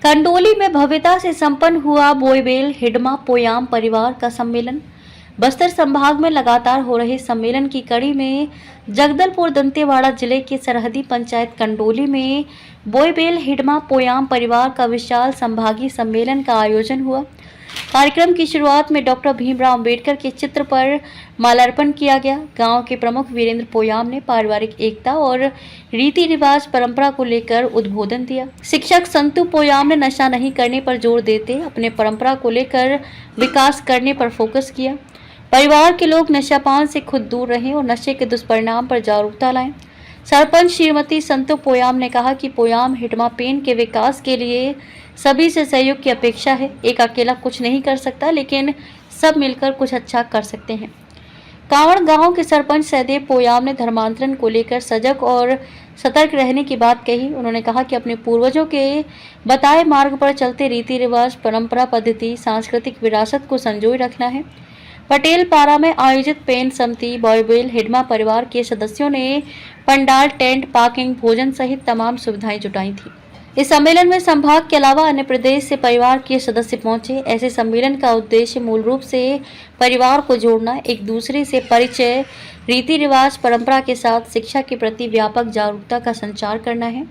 कंडोली में भव्यता से संपन्न हुआ बोयबेल हिडमा पोयाम परिवार का सम्मेलन। बस्तर संभाग में लगातार हो रहे सम्मेलन की कड़ी में जगदलपुर दंतेवाड़ा जिले के सरहदी पंचायत कंडोली में बोयबेल हिडमा पोयाम परिवार का विशाल संभागीय सम्मेलन का आयोजन हुआ। कार्यक्रम की शुरुआत में डॉक्टर भीमराव अंबेडकर के चित्र पर माल्यार्पण किया गया। गांव के प्रमुख वीरेंद्र पोयाम ने पारिवारिक एकता और रीति रिवाज परंपरा को लेकर उद्बोधन दिया। शिक्षक संतु पोयाम ने नशा नहीं करने पर जोर देते अपने परंपरा को लेकर विकास करने पर फोकस किया। परिवार के लोग नशापान से खुद दूर रहें और नशे के दुष्परिणाम पर जागरूकता लाएं। सरपंच श्रीमती संतु पोयाम ने कहा कि पोयाम हिडमा पेन के विकास के लिए सभी से सहयोग की अपेक्षा है। एक अकेला कुछ नहीं कर सकता, लेकिन सब मिलकर कुछ अच्छा कर सकते हैं। कांवड़ गांव के सरपंच सहदेव पोयाम ने धर्मांतरण को लेकर सजग और सतर्क रहने की बात कही। उन्होंने कहा कि अपने पूर्वजों के बताए मार्ग पर चलते रीति रिवाज, परंपरा, पद्धति, सांस्कृतिक विरासत को संजोए रखना है। पटेल पारा में आयोजित पेन समिति बोयबेल हिडमा परिवार के सदस्यों ने पंडाल, टेंट, पार्किंग, भोजन सहित तमाम सुविधाएं जुटाई थी। इस सम्मेलन में संभाग के अलावा अन्य प्रदेश से परिवार के सदस्य पहुंचे। ऐसे सम्मेलन का उद्देश्य मूल रूप से परिवार को जोड़ना, एक दूसरे से परिचय, रीति रिवाज, परंपरा के साथ शिक्षा के प्रति व्यापक जागरूकता का संचार करना है।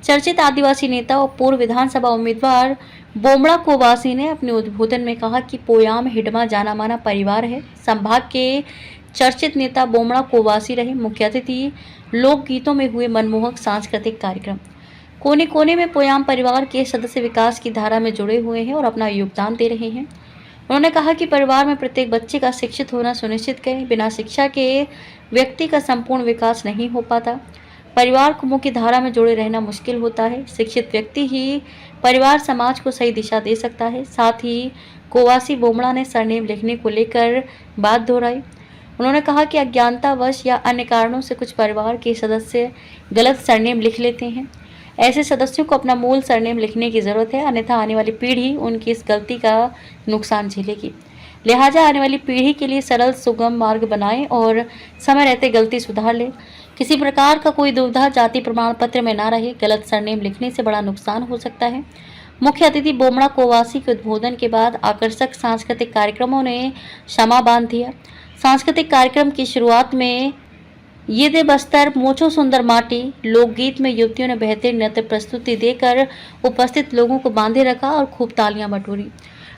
चर्चित आदिवासी नेता और पूर्व विधानसभा उम्मीदवार बोमड़ा कोवासी ने अपने उद्बोधन में कहा कि पोयाम हिडमा जाना माना परिवार है। संभाग के चर्चित नेता बोमड़ा कोवासी रहे मुख्य अतिथि। लोकगीतों में हुए मनमोहक सांस्कृतिक कार्यक्रम। कोने कोने में पोयाम परिवार के सदस्य विकास की धारा में जुड़े हुए हैं और अपना योगदान दे रहे हैं। उन्होंने कहा कि परिवार में प्रत्येक बच्चे का शिक्षित होना सुनिश्चित करें। बिना शिक्षा के व्यक्ति का संपूर्ण विकास नहीं हो पाता। परिवार को मुख्य धारा में जुड़े रहना मुश्किल होता है। शिक्षित व्यक्ति ही परिवार समाज को सही दिशा दे सकता है। साथ ही कोवासी बोमड़ा ने सरनेम लिखने को लेकर बात दोहराई। उन्होंने कहा कि अज्ञानतावश या अन्य कारणों से कुछ परिवार के सदस्य गलत सरनेम लिख लेते हैं। ऐसे सदस्यों को अपना मूल सरनेम लिखने की जरूरत है, अन्यथा आने वाली पीढ़ी उनकी इस गलती का नुकसान झेलेगी। लिहाजा आने वाली पीढ़ी के लिए सरल सुगम मार्ग बनाएं और समय रहते गलती सुधार लें। किसी प्रकार का कोई दुविधा जाति प्रमाण पत्र में ना रहे। गलत सरनेम लिखने से बड़ा नुकसान हो सकता है। मुख्य अतिथि बोमड़ा कोवासी के उद्बोधन के बाद आकर्षक सांस्कृतिक कार्यक्रमों ने क्षमा बांध दिया। सांस्कृतिक कार्यक्रम की शुरुआत में ये दे बस्तर मोचो सुंदर माटी लोकगीत में युवतियों ने बेहतरीन नृत्य प्रस्तुति देकर उपस्थित लोगों को बांधे रखा और खूब तालियां बटोरी।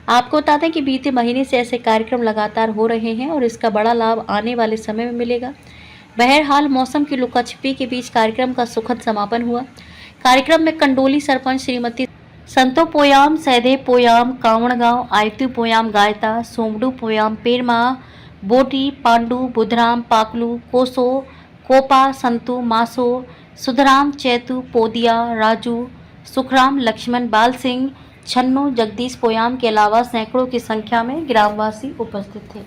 आपको बता दें कि बीते महीने से ऐसे कार्यक्रम लगातार हो रहे हैं और इसका बड़ा लाभ आने वाले समय में मिलेगा। बहरहाल मौसम की लुका छिपी के बीच कार्यक्रम का सुखद समापन हुआ। कार्यक्रम में कंडोली सरपंच श्रीमती संतो पोयाम, सहदेव पोयाम, कांवड़ गांव, आयतु पोयाम गायता, सोमडू पोयाम पेरमा, बोटी, पांडू, बुधराम, पाकलू, कोसो, कोपा, संतु, मासो, सुधराम, चैतु, पोदिया, राजू, सुखराम, लक्ष्मण, बाल सिंह, छन्नू, जगदीश पोयाम के अलावा सैकड़ों की संख्या में ग्रामवासी उपस्थित थे।